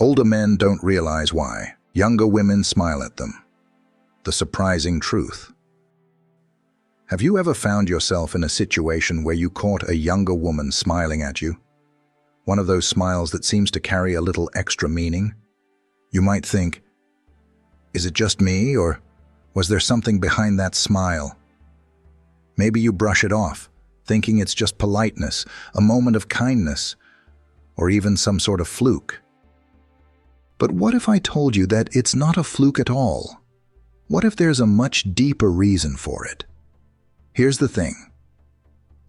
Older men don't realize why. Younger women smile at them. The surprising truth. Have you ever found yourself in a situation where you caught a younger woman smiling at you? One of those smiles that seems to carry a little extra meaning? You might think, is it just me, or was there something behind that smile? Maybe you brush it off, thinking it's just politeness, a moment of kindness, or even some sort of fluke. But what if I told you that it's not a fluke at all? What if there's a much deeper reason for it? Here's the thing.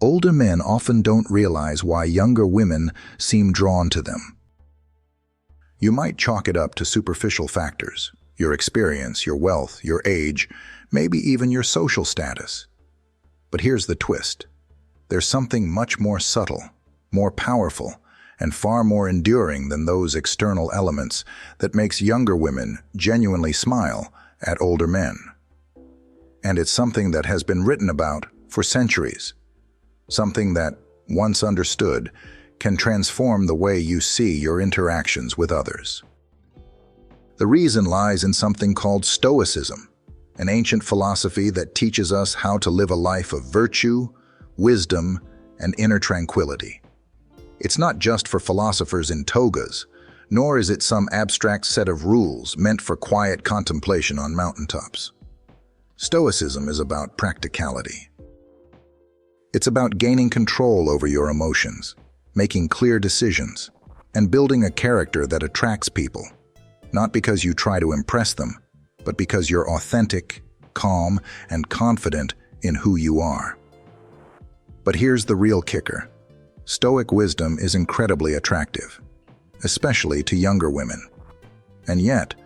Older men often don't realize why younger women seem drawn to them. You might chalk it up to superficial factors, your experience, your wealth, your age, maybe even your social status. But here's the twist. There's something much more subtle, more powerful, and far more enduring than those external elements that makes younger women genuinely smile at older men. And it's something that has been written about for centuries. Something that, once understood, can transform the way you see your interactions with others. The reason lies in something called Stoicism, an ancient philosophy that teaches us how to live a life of virtue, wisdom, and inner tranquility. It's not just for philosophers in togas, nor is it some abstract set of rules meant for quiet contemplation on mountaintops. Stoicism is about practicality. It's about gaining control over your emotions, making clear decisions, and building a character that attracts people, not because you try to impress them, but because you're authentic, calm, and confident in who you are. But here's the real kicker. Stoic wisdom is incredibly attractive, especially to younger women. And yet,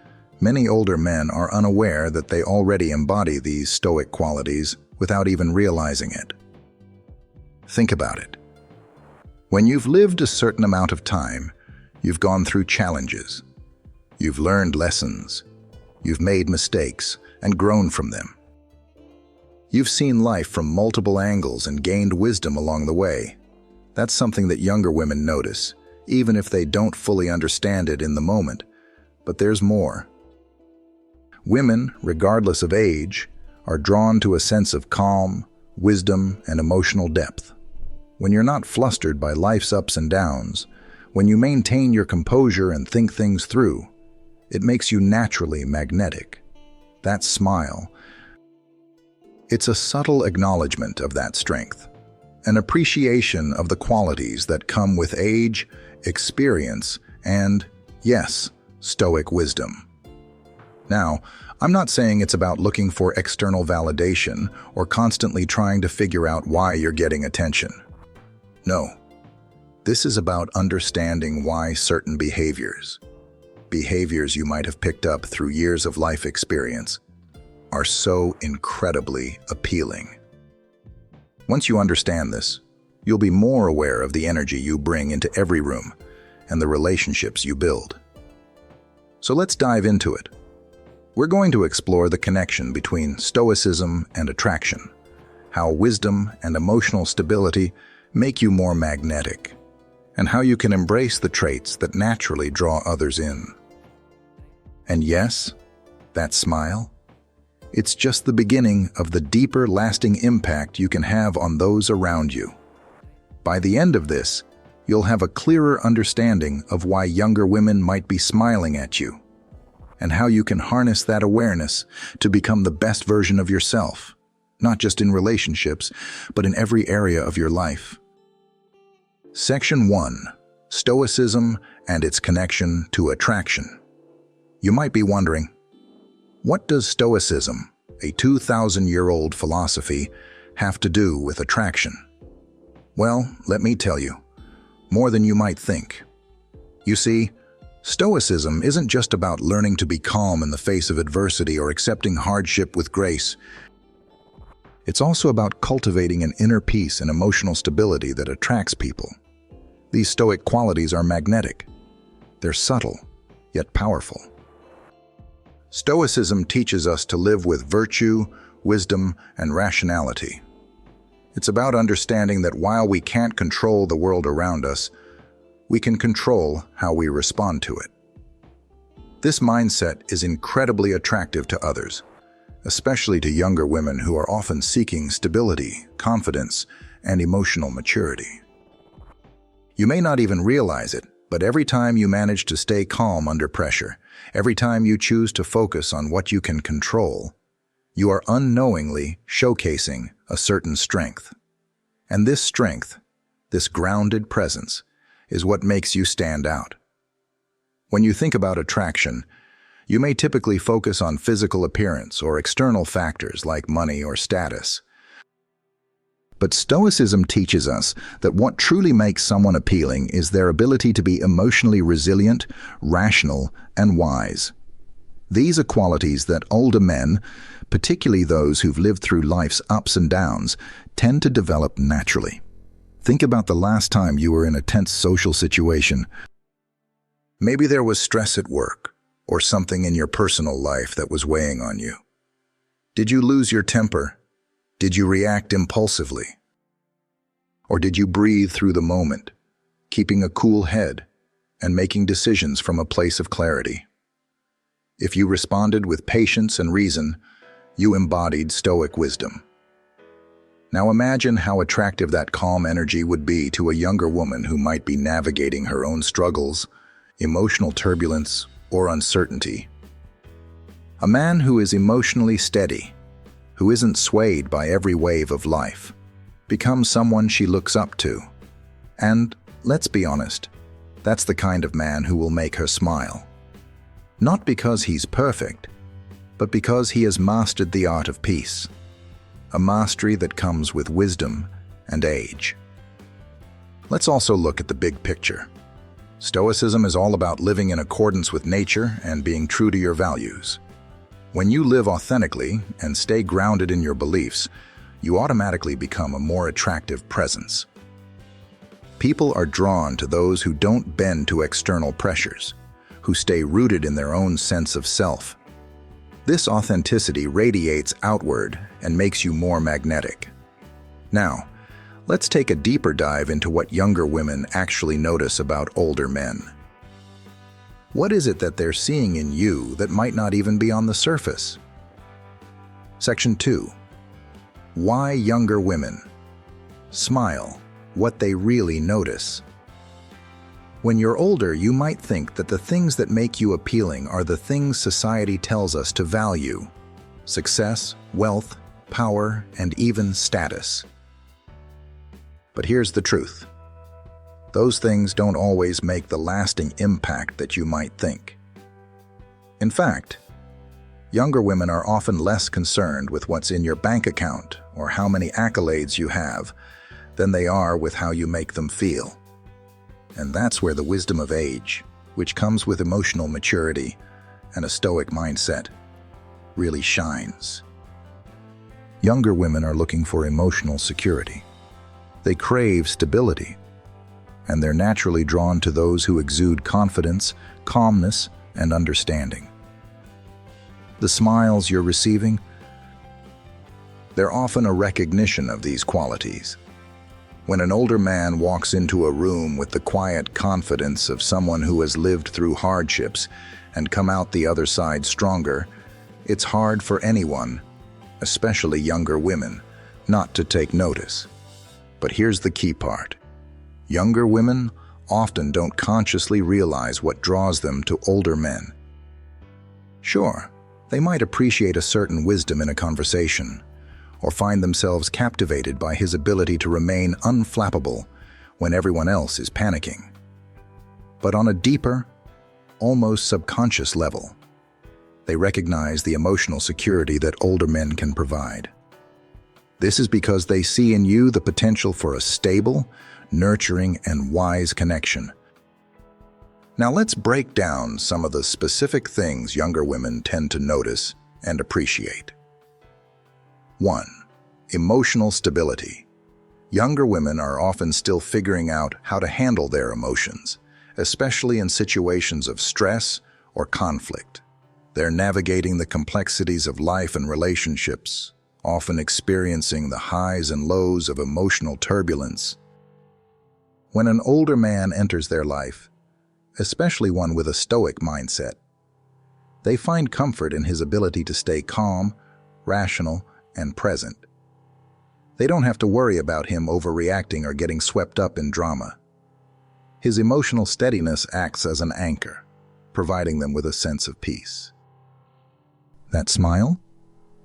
many older men are unaware that they already embody these stoic qualities without even realizing it. Think about it. When you've lived a certain amount of time, you've gone through challenges. You've learned lessons. You've made mistakes and grown from them. You've seen life from multiple angles and gained wisdom along the way. That's something that younger women notice, even if they don't fully understand it in the moment. But there's more. Women, regardless of age, are drawn to a sense of calm, wisdom, and emotional depth. When you're not flustered by life's ups and downs, when you maintain your composure and think things through, it makes you naturally magnetic. That smile, it's a subtle acknowledgement of that strength, an appreciation of the qualities that come with age, experience, and, yes, stoic wisdom. Now, I'm not saying it's about looking for external validation or constantly trying to figure out why you're getting attention. No. This is about understanding why certain behaviors you might have picked up through years of life experience, are so incredibly appealing. Once you understand this, you'll be more aware of the energy you bring into every room and the relationships you build. So let's dive into it. We're going to explore the connection between Stoicism and attraction, how wisdom and emotional stability make you more magnetic, and how you can embrace the traits that naturally draw others in. And yes, that smile, it's just the beginning of the deeper, lasting impact you can have on those around you. By the end of this, you'll have a clearer understanding of why younger women might be smiling at you, and how you can harness that awareness to become the best version of yourself, not just in relationships, but in every area of your life. Section 1. Stoicism and its connection to attraction. You might be wondering, what does Stoicism, a 2,000-year-old philosophy, have to do with attraction? Well, let me tell you, more than you might think. You see, Stoicism isn't just about learning to be calm in the face of adversity or accepting hardship with grace. It's also about cultivating an inner peace and emotional stability that attracts people. These Stoic qualities are magnetic. They're subtle, yet powerful. Stoicism teaches us to live with virtue, wisdom, and rationality. It's about understanding that while we can't control the world around us, we can control how we respond to it. This mindset is incredibly attractive to others, especially to younger women who are often seeking stability, confidence, and emotional maturity. You may not even realize it, but every time you manage to stay calm under pressure, every time you choose to focus on what you can control, you are unknowingly showcasing a certain strength. And this strength, this grounded presence, is what makes you stand out. When you think about attraction, you may typically focus on physical appearance or external factors like money or status. But Stoicism teaches us that what truly makes someone appealing is their ability to be emotionally resilient, rational, and wise. These are qualities that older men, particularly those who've lived through life's ups and downs, tend to develop naturally. Think about the last time you were in a tense social situation. Maybe there was stress at work, or something in your personal life that was weighing on you. Did you lose your temper? Did you react impulsively? Or did you breathe through the moment, keeping a cool head and making decisions from a place of clarity? If you responded with patience and reason, you embodied Stoic wisdom. Now imagine how attractive that calm energy would be to a younger woman who might be navigating her own struggles, emotional turbulence, or uncertainty. A man who is emotionally steady, who isn't swayed by every wave of life, becomes someone she looks up to. And, let's be honest, that's the kind of man who will make her smile. Not because he's perfect, but because he has mastered the art of peace, a mastery that comes with wisdom and age. Let's also look at the big picture. Stoicism is all about living in accordance with nature and being true to your values. When you live authentically and stay grounded in your beliefs, you automatically become a more attractive presence. People are drawn to those who don't bend to external pressures, who stay rooted in their own sense of self. This authenticity radiates outward and makes you more magnetic. Now, let's take a deeper dive into what younger women actually notice about older men. What is it that they're seeing in you that might not even be on the surface? Section 2. Why younger women smile, what they really notice. When you're older, you might think that the things that make you appealing are the things society tells us to value: success, wealth, power, and even status. But here's the truth. Those things don't always make the lasting impact that you might think. In fact, younger women are often less concerned with what's in your bank account or how many accolades you have than they are with how you make them feel. And that's where the wisdom of age, which comes with emotional maturity and a Stoic mindset, really shines. Younger women are looking for emotional security. They crave stability, and they're naturally drawn to those who exude confidence, calmness, and understanding. The smiles you're receiving, they're often a recognition of these qualities. When an older man walks into a room with the quiet confidence of someone who has lived through hardships and come out the other side stronger, it's hard for anyone, especially younger women, not to take notice. But here's the key part. Younger women often don't consciously realize what draws them to older men. Sure, they might appreciate a certain wisdom in a conversation, or find themselves captivated by his ability to remain unflappable when everyone else is panicking. But on a deeper, almost subconscious level, they recognize the emotional security that older men can provide. This is because they see in you the potential for a stable, nurturing, and wise connection. Now let's break down some of the specific things younger women tend to notice and appreciate. 1. Emotional stability. Younger women are often still figuring out how to handle their emotions, especially in situations of stress or conflict. They're navigating the complexities of life and relationships, often experiencing the highs and lows of emotional turbulence. When an older man enters their life, especially one with a Stoic mindset, They find comfort in his ability to stay calm, rational, and present. They don't have to worry about him overreacting or getting swept up in drama. His emotional steadiness acts as an anchor, providing them with a sense of peace. That smile?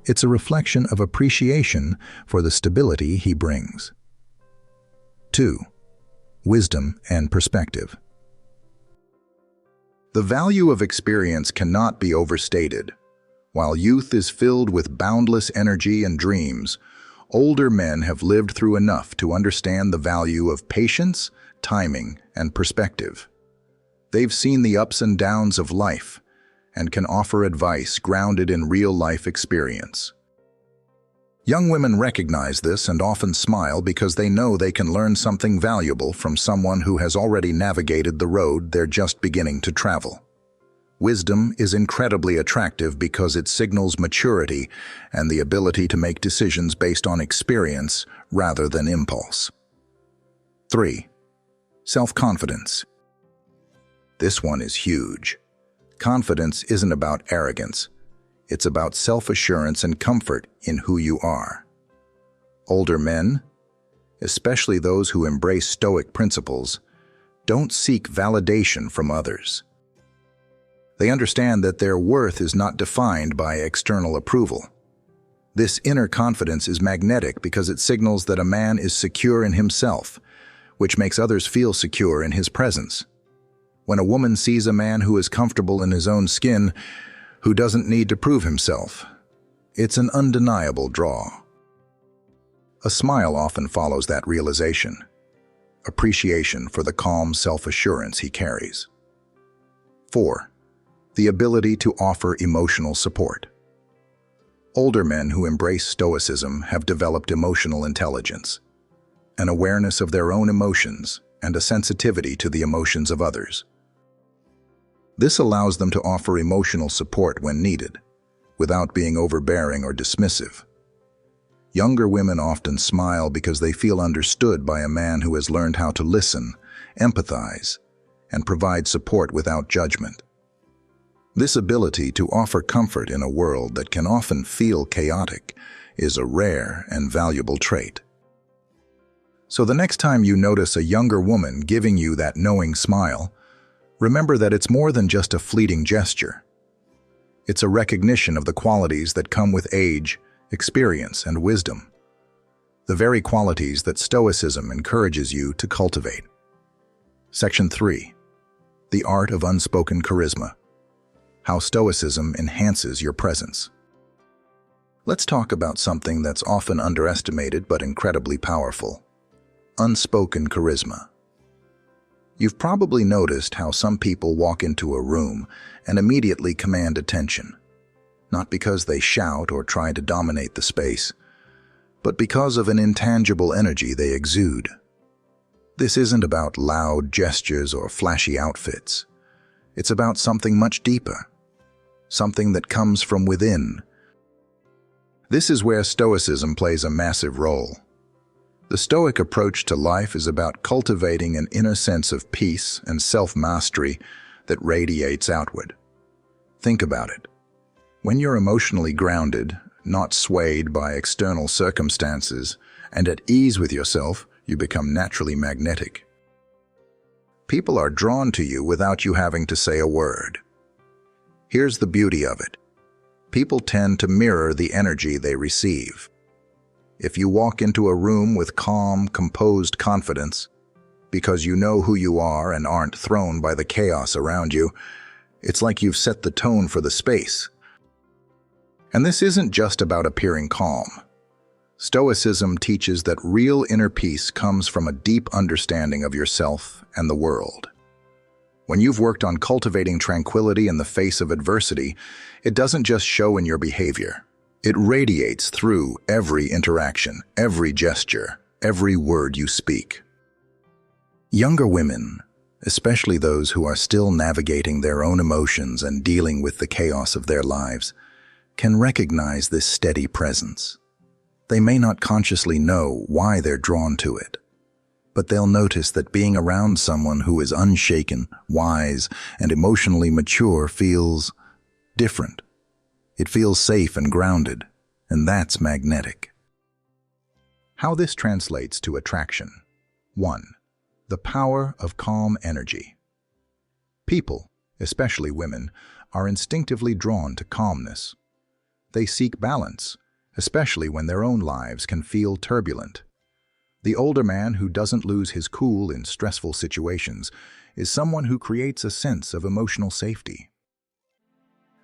It's a reflection of appreciation for the stability he brings. 2. Wisdom and perspective. The value of experience cannot be overstated. While youth is filled with boundless energy and dreams, older men have lived through enough to understand the value of patience, timing, and perspective. They've seen the ups and downs of life and can offer advice grounded in real-life experience. Young women recognize this and often smile because they know they can learn something valuable from someone who has already navigated the road they're just beginning to travel. Wisdom is incredibly attractive because it signals maturity and the ability to make decisions based on experience rather than impulse. 3. Self-confidence. This one is huge. Confidence isn't about arrogance. It's about self-assurance and comfort in who you are. Older men, especially those who embrace Stoic principles, don't seek validation from others. They understand that their worth is not defined by external approval. This inner confidence is magnetic because it signals that a man is secure in himself, which makes others feel secure in his presence. When a woman sees a man who is comfortable in his own skin, who doesn't need to prove himself, it's an undeniable draw. A smile often follows that realization, appreciation for the calm self-assurance he carries. 4. The ability to offer emotional support. Older men who embrace Stoicism have developed emotional intelligence, an awareness of their own emotions, and a sensitivity to the emotions of others. This allows them to offer emotional support when needed, without being overbearing or dismissive. Younger women often smile because they feel understood by a man who has learned how to listen, empathize, and provide support without judgment. This ability to offer comfort in a world that can often feel chaotic is a rare and valuable trait. So the next time you notice a younger woman giving you that knowing smile, remember that it's more than just a fleeting gesture. It's a recognition of the qualities that come with age, experience, and wisdom. The very qualities that Stoicism encourages you to cultivate. Section 3. The Art of Unspoken Charisma. How Stoicism enhances your presence. Let's talk about something that's often underestimated but incredibly powerful. Unspoken charisma. You've probably noticed how some people walk into a room and immediately command attention, not because they shout or try to dominate the space, but because of an intangible energy they exude. This isn't about loud gestures or flashy outfits. It's about something much deeper, something that comes from within. This is where Stoicism plays a massive role. The Stoic approach to life is about cultivating an inner sense of peace and self-mastery that radiates outward. Think about it. When you're emotionally grounded, not swayed by external circumstances, and at ease with yourself, you become naturally magnetic. People are drawn to you without you having to say a word. Here's the beauty of it. People tend to mirror the energy they receive. If you walk into a room with calm, composed confidence, because you know who you are and aren't thrown by the chaos around you, it's like you've set the tone for the space. And this isn't just about appearing calm. Stoicism teaches that real inner peace comes from a deep understanding of yourself and the world. When you've worked on cultivating tranquility in the face of adversity, it doesn't just show in your behavior. It radiates through every interaction, every gesture, every word you speak. Younger women, especially those who are still navigating their own emotions and dealing with the chaos of their lives, can recognize this steady presence. They may not consciously know why they're drawn to it, but they'll notice that being around someone who is unshaken, wise, and emotionally mature feels different. It feels safe and grounded, and that's magnetic. How this translates to attraction. 1. The power of calm energy. People, especially women, are instinctively drawn to calmness. They seek balance, especially when their own lives can feel turbulent. The older man who doesn't lose his cool in stressful situations is someone who creates a sense of emotional safety.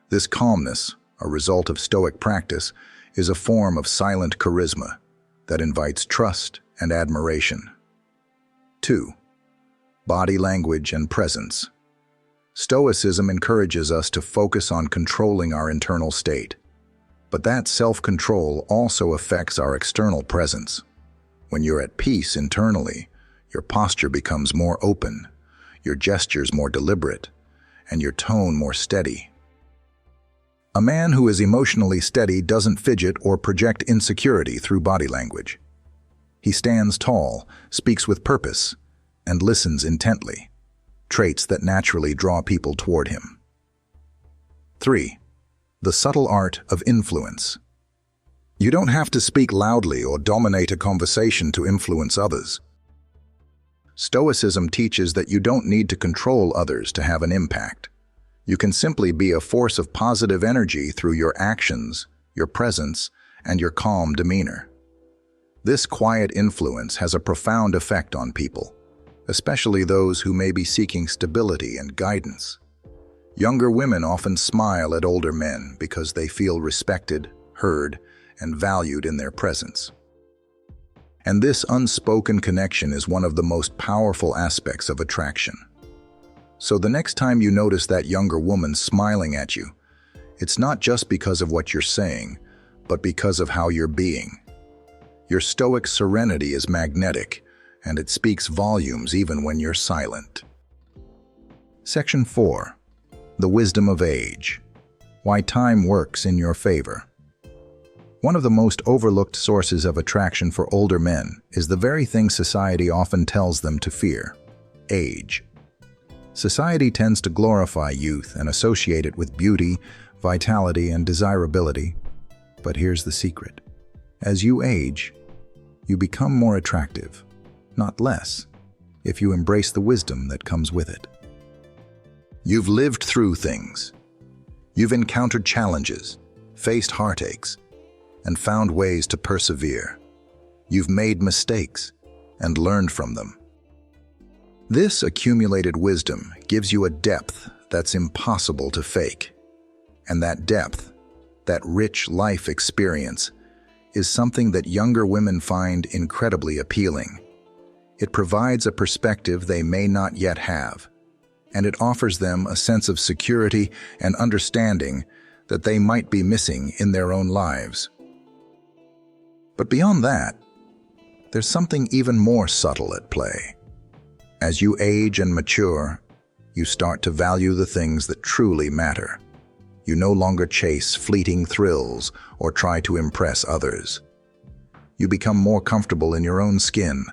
This calmness, a result of Stoic practice, is a form of silent charisma that invites trust and admiration. 2. Body language and presence. Stoicism encourages us to focus on controlling our internal state. But that self-control also affects our external presence. When you're at peace internally, your posture becomes more open, your gestures more deliberate, and your tone more steady. A man who is emotionally steady doesn't fidget or project insecurity through body language. He stands tall, speaks with purpose, and listens intently, traits that naturally draw people toward him. 3. The subtle art of influence. You don't have to speak loudly or dominate a conversation to influence others. Stoicism teaches that you don't need to control others to have an impact. You can simply be a force of positive energy through your actions, your presence, and your calm demeanor. This quiet influence has a profound effect on people, especially those who may be seeking stability and guidance. Younger women often smile at older men because they feel respected, heard, and valued in their presence. And this unspoken connection is one of the most powerful aspects of attraction. So the next time you notice that younger woman smiling at you, it's not just because of what you're saying, but because of how you're being. Your stoic serenity is magnetic, and it speaks volumes even when you're silent. Section 4. The wisdom of age. Why time works in your favor. One of the most overlooked sources of attraction for older men is the very thing society often tells them to fear: age. Society tends to glorify youth and associate it with beauty, vitality, and desirability. But here's the secret. As you age, you become more attractive, not less, if you embrace the wisdom that comes with it. You've lived through things. You've encountered challenges, faced heartaches, and found ways to persevere. You've made mistakes and learned from them. This accumulated wisdom gives you a depth that's impossible to fake. And that depth, that rich life experience, is something that younger women find incredibly appealing. It provides a perspective they may not yet have, and it offers them a sense of security and understanding that they might be missing in their own lives. But beyond that, there's something even more subtle at play. As you age and mature, you start to value the things that truly matter. You no longer chase fleeting thrills or try to impress others. You become more comfortable in your own skin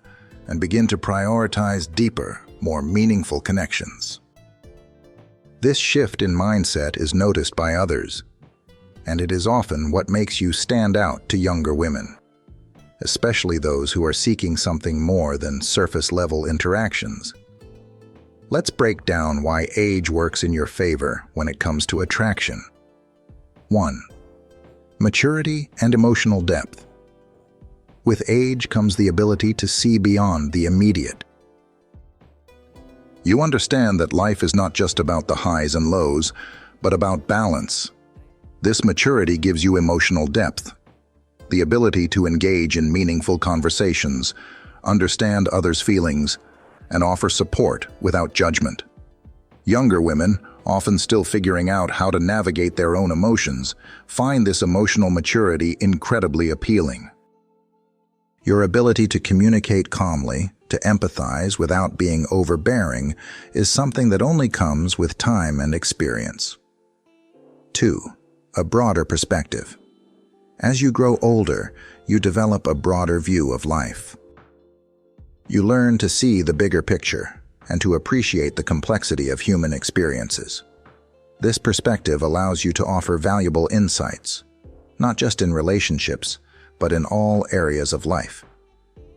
and begin to prioritize deeper, more meaningful connections. This shift in mindset is noticed by others, and it is often what makes you stand out to younger women, especially those who are seeking something more than surface-level interactions. Let's break down why age works in your favor when it comes to attraction. 1. Maturity and emotional depth. With age comes the ability to see beyond the immediate. You understand that life is not just about the highs and lows, but about balance. This maturity gives you emotional depth, the ability to engage in meaningful conversations, understand others' feelings, and offer support without judgment. Younger women, often still figuring out how to navigate their own emotions, find this emotional maturity incredibly appealing. Your ability to communicate calmly, to empathize without being overbearing, is something that only comes with time and experience. 2. A broader perspective. As you grow older, you develop a broader view of life. You learn to see the bigger picture and to appreciate the complexity of human experiences. This perspective allows you to offer valuable insights, not just in relationships, but in all areas of life.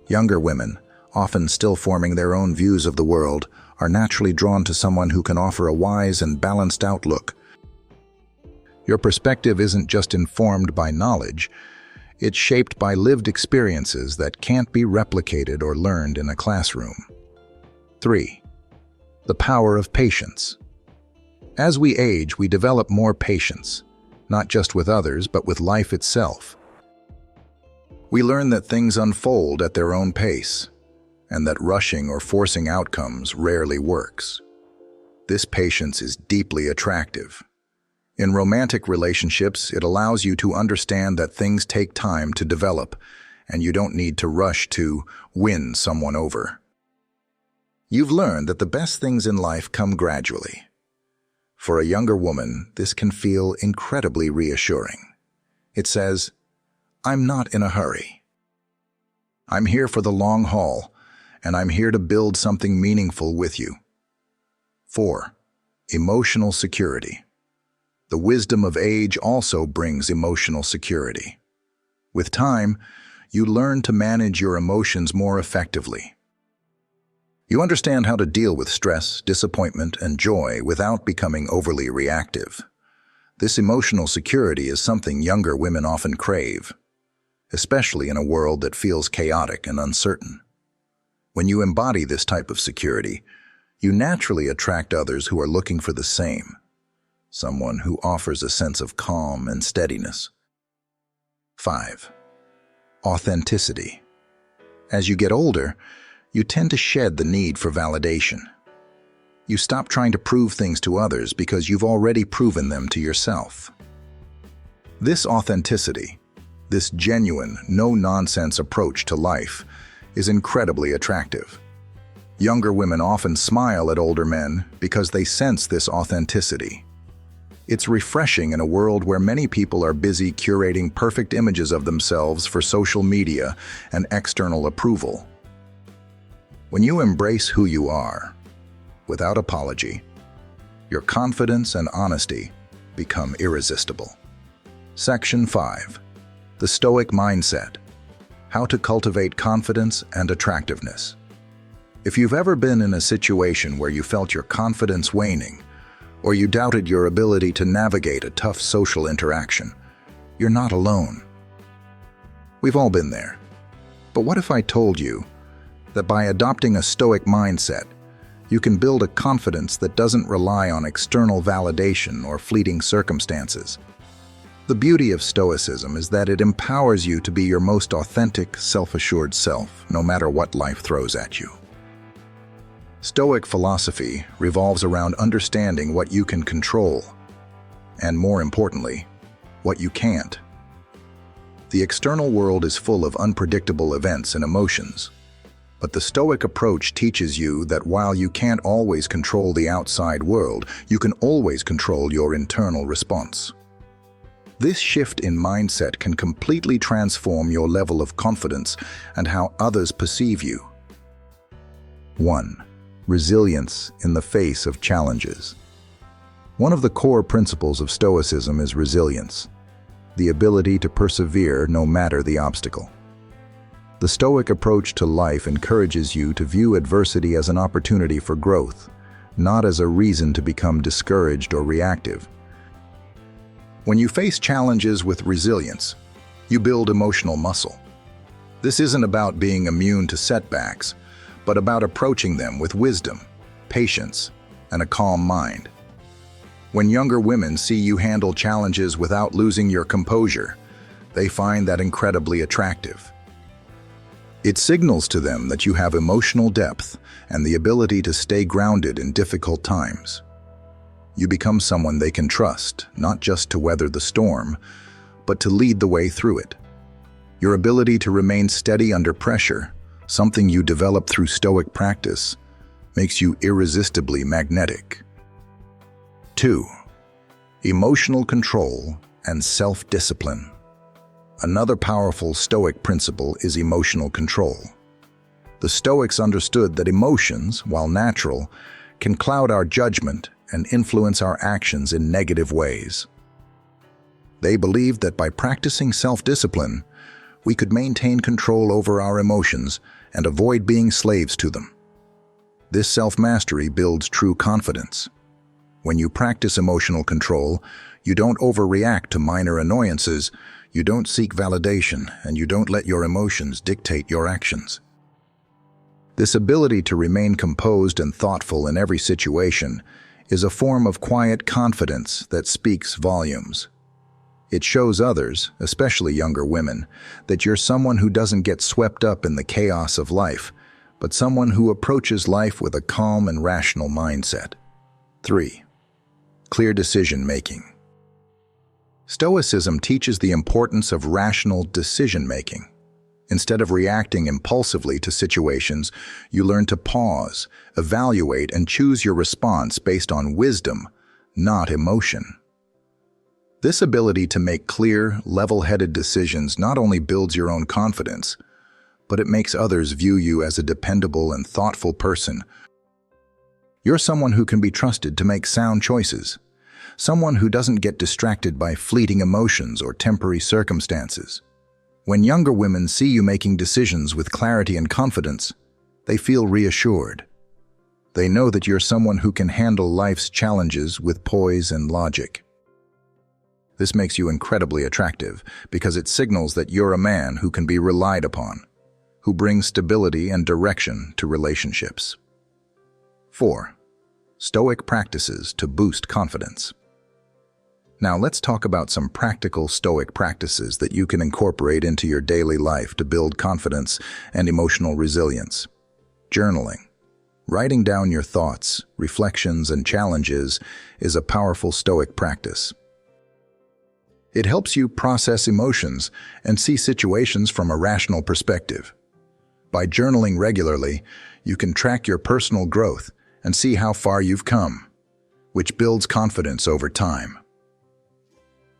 Younger women, often still forming their own views of the world, are naturally drawn to someone who can offer a wise and balanced outlook. Your perspective isn't just informed by knowledge, it's shaped by lived experiences that can't be replicated or learned in a classroom. 3. The power of patience. As we age, we develop more patience, not just with others, but with life itself. We learn that things unfold at their own pace, and that rushing or forcing outcomes rarely works. This patience is deeply attractive. In romantic relationships, it allows you to understand that things take time to develop, and you don't need to rush to win someone over. You've learned that the best things in life come gradually. For a younger woman, this can feel incredibly reassuring. It says, "I'm not in a hurry. I'm here for the long haul, and I'm here to build something meaningful with you." 4. Emotional security. The wisdom of age also brings emotional security. With time, you learn to manage your emotions more effectively. You understand how to deal with stress, disappointment, and joy without becoming overly reactive. This emotional security is something younger women often crave, especially in a world that feels chaotic and uncertain. When you embody this type of security, you naturally attract others who are looking for the same, someone who offers a sense of calm and steadiness. 5. Authenticity. As you get older, you tend to shed the need for validation. You stop trying to prove things to others because you've already proven them to yourself. This authenticity, this genuine, no-nonsense approach to life, is incredibly attractive. Younger women often smile at older men because they sense this authenticity. It's refreshing in a world where many people are busy curating perfect images of themselves for social media and external approval. When you embrace who you are, without apology, your confidence and honesty become irresistible. Section 5. The Stoic Mindset. How to cultivate confidence and attractiveness. If you've ever been in a situation where you felt your confidence waning, or you doubted your ability to navigate a tough social interaction, you're not alone. We've all been there. But what if I told you that by adopting a Stoic mindset, you can build a confidence that doesn't rely on external validation or fleeting circumstances? The beauty of Stoicism is that it empowers you to be your most authentic, self-assured self, no matter what life throws at you. Stoic philosophy revolves around understanding what you can control, and more importantly, what you can't. The external world is full of unpredictable events and emotions, but the Stoic approach teaches you that while you can't always control the outside world, you can always control your internal response. This shift in mindset can completely transform your level of confidence and how others perceive you. 1. Resilience in the face of challenges. One of the core principles of Stoicism is resilience, the ability to persevere no matter the obstacle. The Stoic approach to life encourages you to view adversity as an opportunity for growth, not as a reason to become discouraged or reactive. When you face challenges with resilience, you build emotional muscle. This isn't about being immune to setbacks, but about approaching them with wisdom, patience, and a calm mind. When younger women see you handle challenges without losing your composure, they find that incredibly attractive. It signals to them that you have emotional depth and the ability to stay grounded in difficult times. You become someone they can trust, not just to weather the storm, but to lead the way through it. Your ability to remain steady under pressure, something you develop through Stoic practice, makes you irresistibly magnetic. 2. Emotional control and self-discipline. Another powerful Stoic principle is emotional control. The Stoics understood that emotions, while natural, can cloud our judgment and influence our actions in negative ways. They believed that by practicing self-discipline, we could maintain control over our emotions and avoid being slaves to them. This self-mastery builds true confidence. When you practice emotional control, you don't overreact to minor annoyances, you don't seek validation, and you don't let your emotions dictate your actions. This ability to remain composed and thoughtful in every situation is a form of quiet confidence that speaks volumes. It shows others, especially younger women, that you're someone who doesn't get swept up in the chaos of life, but someone who approaches life with a calm and rational mindset. 3. Clear decision-making. Stoicism teaches the importance of rational decision-making. Instead of reacting impulsively to situations, you learn to pause, evaluate, and choose your response based on wisdom, not emotion. This ability to make clear, level-headed decisions not only builds your own confidence, but it makes others view you as a dependable and thoughtful person. You're someone who can be trusted to make sound choices, someone who doesn't get distracted by fleeting emotions or temporary circumstances. When younger women see you making decisions with clarity and confidence, they feel reassured. They know that you're someone who can handle life's challenges with poise and logic. This makes you incredibly attractive because it signals that you're a man who can be relied upon, who brings stability and direction to relationships. 4. Stoic practices to boost confidence. Now let's talk about some practical Stoic practices that you can incorporate into your daily life to build confidence and emotional resilience. Journaling. Writing down your thoughts, reflections, and challenges is a powerful Stoic practice. It helps you process emotions and see situations from a rational perspective. By journaling regularly, you can track your personal growth and see how far you've come, which builds confidence over time.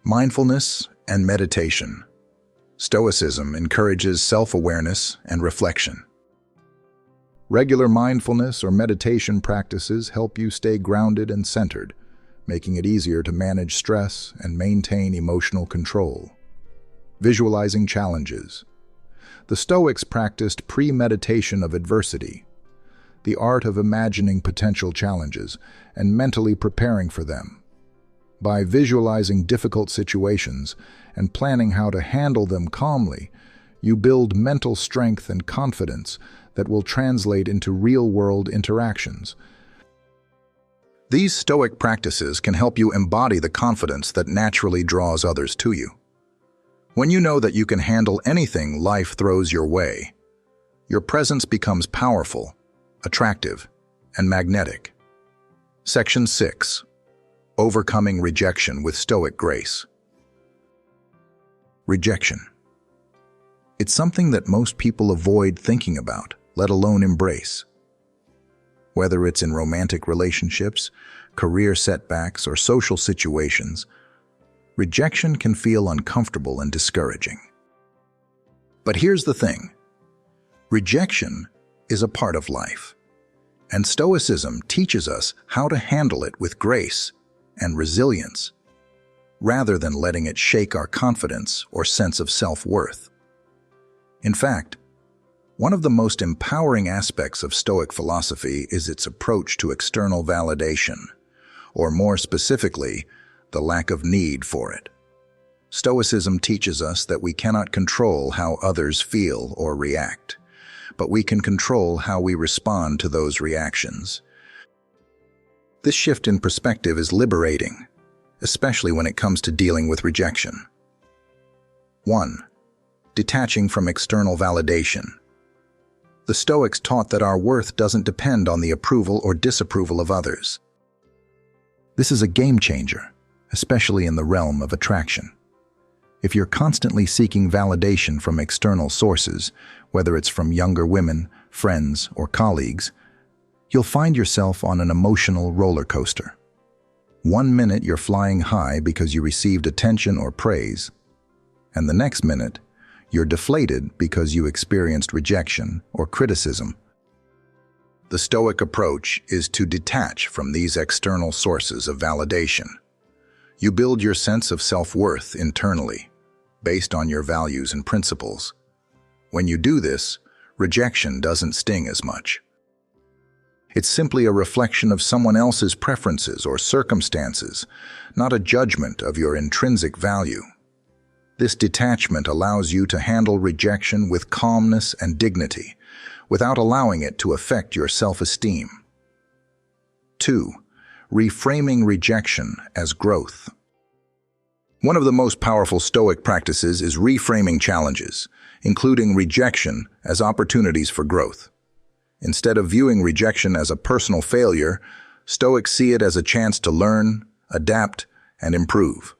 Mindfulness and meditation. Stoicism encourages self-awareness and reflection. Regular mindfulness or meditation practices help you stay grounded and centered, making it easier to manage stress and maintain emotional control. Visualizing challenges. The Stoics practiced premeditation of adversity, the art of imagining potential challenges and mentally preparing for them. By visualizing difficult situations and planning how to handle them calmly, you build mental strength and confidence that will translate into real-world interactions. These Stoic practices can help you embody the confidence that naturally draws others to you. When you know that you can handle anything life throws your way, your presence becomes powerful, attractive, and magnetic. Section 6. Overcoming rejection with Stoic grace. Rejection. It's something that most people avoid thinking about, let alone embrace. Whether it's in romantic relationships, career setbacks, or social situations, rejection can feel uncomfortable and discouraging. But here's the thing. Rejection is a part of life, and Stoicism teaches us how to handle it with grace and resilience, rather than letting it shake our confidence or sense of self-worth. In fact, one of the most empowering aspects of Stoic philosophy is its approach to external validation, or more specifically, the lack of need for it. Stoicism teaches us that we cannot control how others feel or react, but we can control how we respond to those reactions. This shift in perspective is liberating, especially when it comes to dealing with rejection. 1. Detaching from external validation. The Stoics taught that our worth doesn't depend on the approval or disapproval of others. This is a game changer, especially in the realm of attraction. If you're constantly seeking validation from external sources, whether it's from younger women, friends, or colleagues, you'll find yourself on an emotional roller coaster. One minute you're flying high because you received attention or praise, and the next minute you're deflated because you experienced rejection or criticism. The Stoic approach is to detach from these external sources of validation. You build your sense of self-worth internally, based on your values and principles. When you do this, rejection doesn't sting as much. It's simply a reflection of someone else's preferences or circumstances, not a judgment of your intrinsic value. This detachment allows you to handle rejection with calmness and dignity, without allowing it to affect your self-esteem. 2. Reframing rejection as growth. One of the most powerful Stoic practices is reframing challenges, including rejection as opportunities for growth. Instead of viewing rejection as a personal failure, Stoics see it as a chance to learn, adapt, and improve.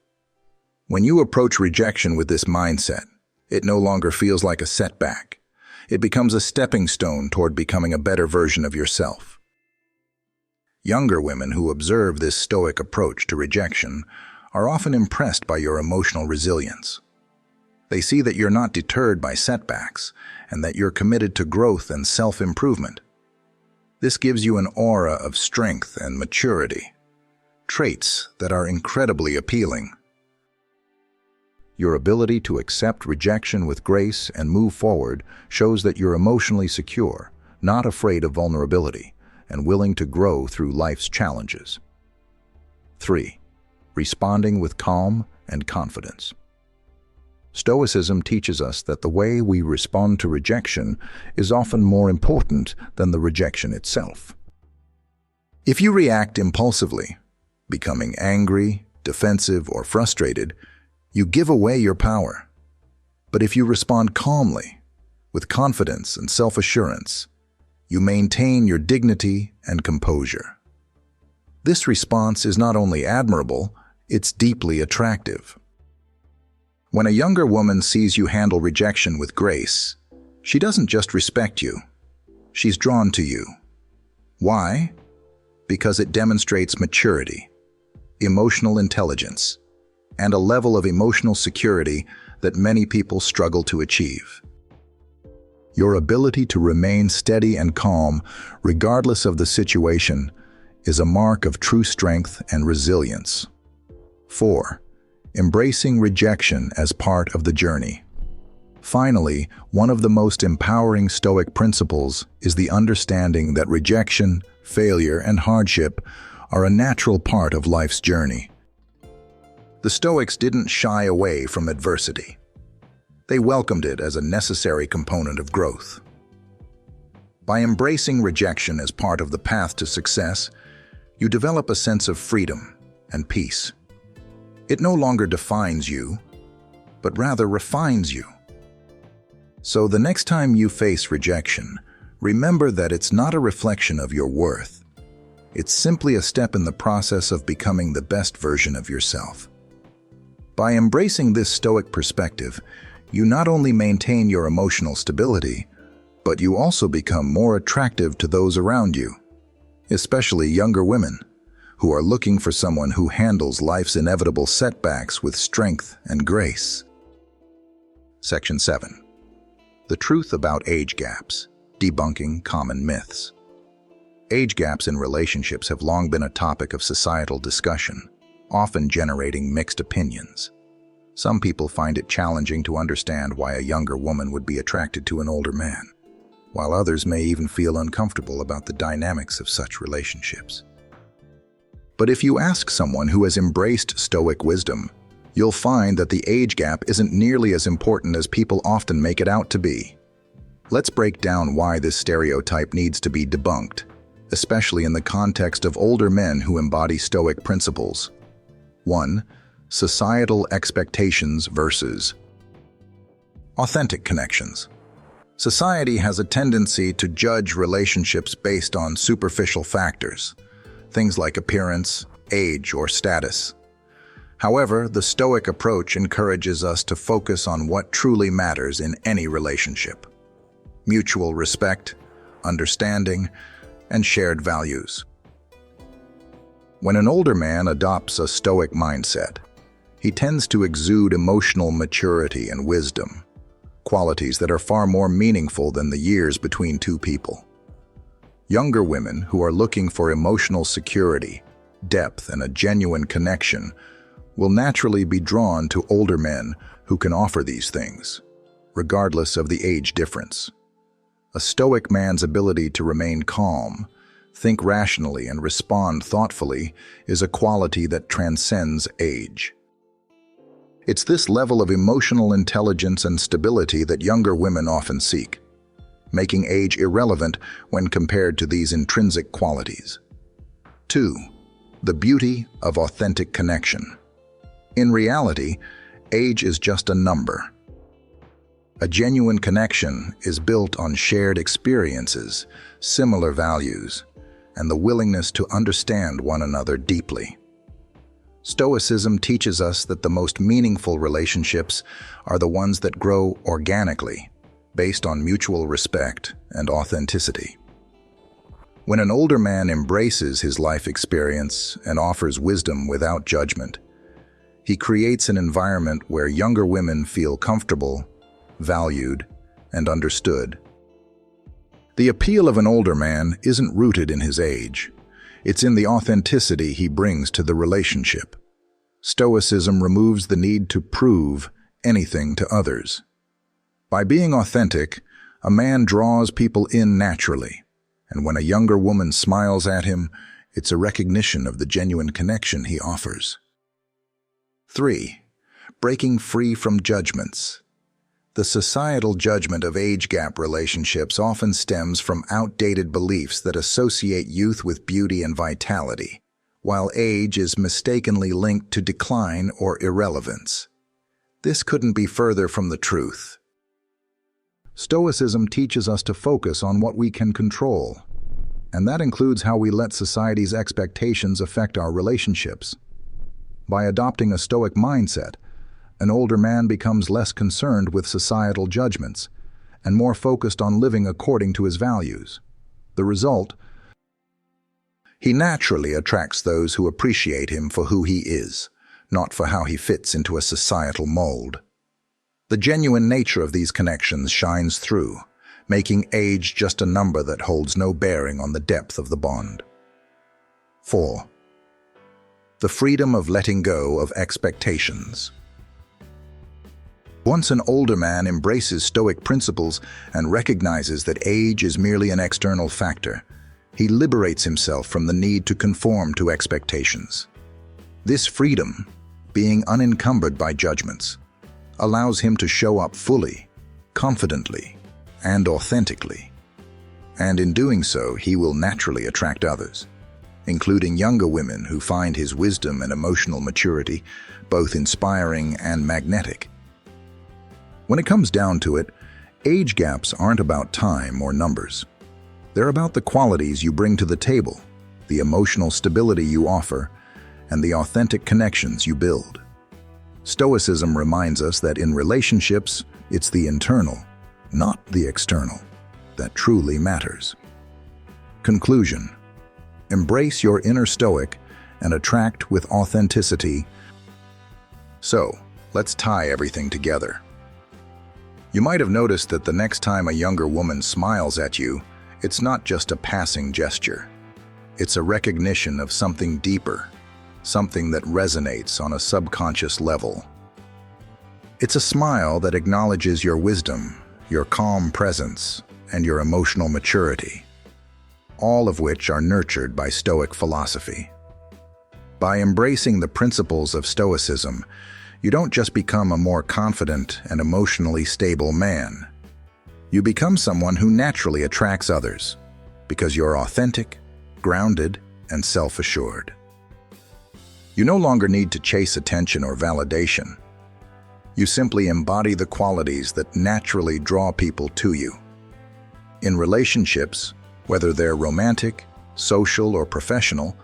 When you approach rejection with this mindset, it no longer feels like a setback. It becomes a stepping stone toward becoming a better version of yourself. Younger women who observe this Stoic approach to rejection are often impressed by your emotional resilience. They see that you're not deterred by setbacks and that you're committed to growth and self-improvement. This gives you an aura of strength and maturity, traits that are incredibly appealing. Your ability to accept rejection with grace and move forward shows that you're emotionally secure, not afraid of vulnerability, and willing to grow through life's challenges. 3. Responding with calm and confidence. Stoicism teaches us that the way we respond to rejection is often more important than the rejection itself. If you react impulsively, becoming angry, defensive, or frustrated, you give away your power. But if you respond calmly, with confidence and self-assurance, you maintain your dignity and composure. This response is not only admirable, it's deeply attractive. When a younger woman sees you handle rejection with grace, she doesn't just respect you, she's drawn to you. Why? Because it demonstrates maturity, emotional intelligence, and a level of emotional security that many people struggle to achieve. Your ability to remain steady and calm, regardless of the situation, is a mark of true strength and resilience. 4. Embracing rejection as part of the journey. Finally, one of the most empowering Stoic principles is the understanding that rejection, failure, and hardship are a natural part of life's journey. The Stoics didn't shy away from adversity. They welcomed it as a necessary component of growth. By embracing rejection as part of the path to success, you develop a sense of freedom and peace. It no longer defines you, but rather refines you. So the next time you face rejection, remember that it's not a reflection of your worth. It's simply a step in the process of becoming the best version of yourself. By embracing this Stoic perspective, you not only maintain your emotional stability, but you also become more attractive to those around you, especially younger women, who are looking for someone who handles life's inevitable setbacks with strength and grace. Section 7. The truth about age gaps, debunking common myths. Age gaps in relationships have long been a topic of societal discussion, often generating mixed opinions. Some people find it challenging to understand why a younger woman would be attracted to an older man, while others may even feel uncomfortable about the dynamics of such relationships. But if you ask someone who has embraced Stoic wisdom, you'll find that the age gap isn't nearly as important as people often make it out to be. Let's break down why this stereotype needs to be debunked, especially in the context of older men who embody Stoic principles. 1. Societal expectations versus authentic connections. Society has a tendency to judge relationships based on superficial factors, things like appearance, age, or status. However, the Stoic approach encourages us to focus on what truly matters in any relationship: mutual respect, understanding, and shared values. When an older man adopts a Stoic mindset, he tends to exude emotional maturity and wisdom, qualities that are far more meaningful than the years between two people. Younger women who are looking for emotional security, depth, and a genuine connection will naturally be drawn to older men who can offer these things, regardless of the age difference. A Stoic man's ability to remain calm, think rationally, and respond thoughtfully is a quality that transcends age. It's this level of emotional intelligence and stability that younger women often seek, making age irrelevant when compared to these intrinsic qualities. 2. The beauty of authentic connection. In reality, age is just a number. A genuine connection is built on shared experiences, similar values, and the willingness to understand one another deeply. Stoicism teaches us that the most meaningful relationships are the ones that grow organically, based on mutual respect and authenticity. When an older man embraces his life experience and offers wisdom without judgment, he creates an environment where younger women feel comfortable, valued, and understood. The appeal of an older man isn't rooted in his age. It's in the authenticity he brings to the relationship. Stoicism removes the need to prove anything to others. By being authentic, a man draws people in naturally, and when a younger woman smiles at him, it's a recognition of the genuine connection he offers. 3. Breaking free from judgments. The societal judgment of age gap relationships often stems from outdated beliefs that associate youth with beauty and vitality, while age is mistakenly linked to decline or irrelevance. This couldn't be further from the truth. Stoicism teaches us to focus on what we can control, and that includes how we let society's expectations affect our relationships. By adopting a Stoic mindset, an older man becomes less concerned with societal judgments and more focused on living according to his values. The result? He naturally attracts those who appreciate him for who he is, not for how he fits into a societal mold. The genuine nature of these connections shines through, making age just a number that holds no bearing on the depth of the bond. 4. The freedom of letting go of expectations. Once an older man embraces Stoic principles and recognizes that age is merely an external factor, he liberates himself from the need to conform to expectations. This freedom, being unencumbered by judgments, allows him to show up fully, confidently, and authentically. And in doing so, he will naturally attract others, including younger women who find his wisdom and emotional maturity both inspiring and magnetic. When it comes down to it, age gaps aren't about time or numbers. They're about the qualities you bring to the table, the emotional stability you offer, and the authentic connections you build. Stoicism reminds us that in relationships, it's the internal, not the external, that truly matters. Conclusion: embrace your inner Stoic and attract with authenticity. So, let's tie everything together. You might have noticed that the next time a younger woman smiles at you, it's not just a passing gesture. It's a recognition of something deeper, something that resonates on a subconscious level. It's a smile that acknowledges your wisdom, your calm presence, and your emotional maturity, all of which are nurtured by Stoic philosophy. By embracing the principles of Stoicism, you don't just become a more confident and emotionally stable man. You become someone who naturally attracts others because you're authentic, grounded, and self-assured. You no longer need to chase attention or validation. You simply embody the qualities that naturally draw people to you. In relationships, whether they're romantic, social, or professional,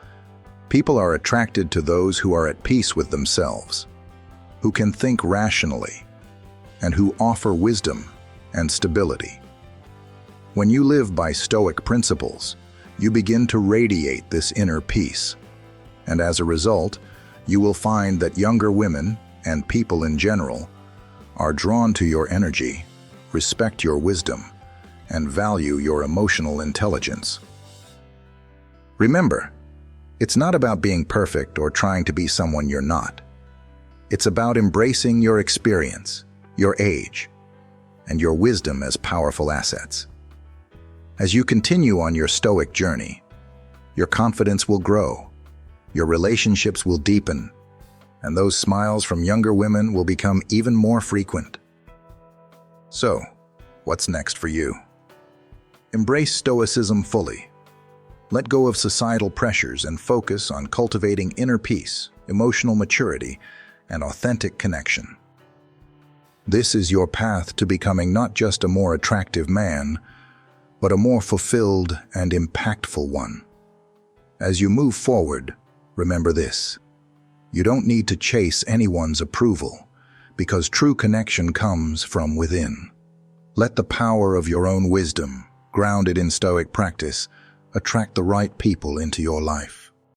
people are attracted to those who are at peace with themselves, who can think rationally, and who offer wisdom and stability. When you live by Stoic principles, you begin to radiate this inner peace, and as a result, you will find that younger women, and people in general, are drawn to your energy, respect your wisdom, and value your emotional intelligence. Remember, it's not about being perfect or trying to be someone you're not. It's about embracing your experience, your age, and your wisdom as powerful assets. As you continue on your Stoic journey, your confidence will grow, your relationships will deepen, and those smiles from younger women will become even more frequent. So, what's next for you? Embrace Stoicism fully. Let go of societal pressures and focus on cultivating inner peace, emotional maturity, and authentic connection. This is your path to becoming not just a more attractive man, but a more fulfilled and impactful one. As you move forward, remember this: you don't need to chase anyone's approval, because true connection comes from within. Let the power of your own wisdom, grounded in Stoic practice, attract the right people into your life.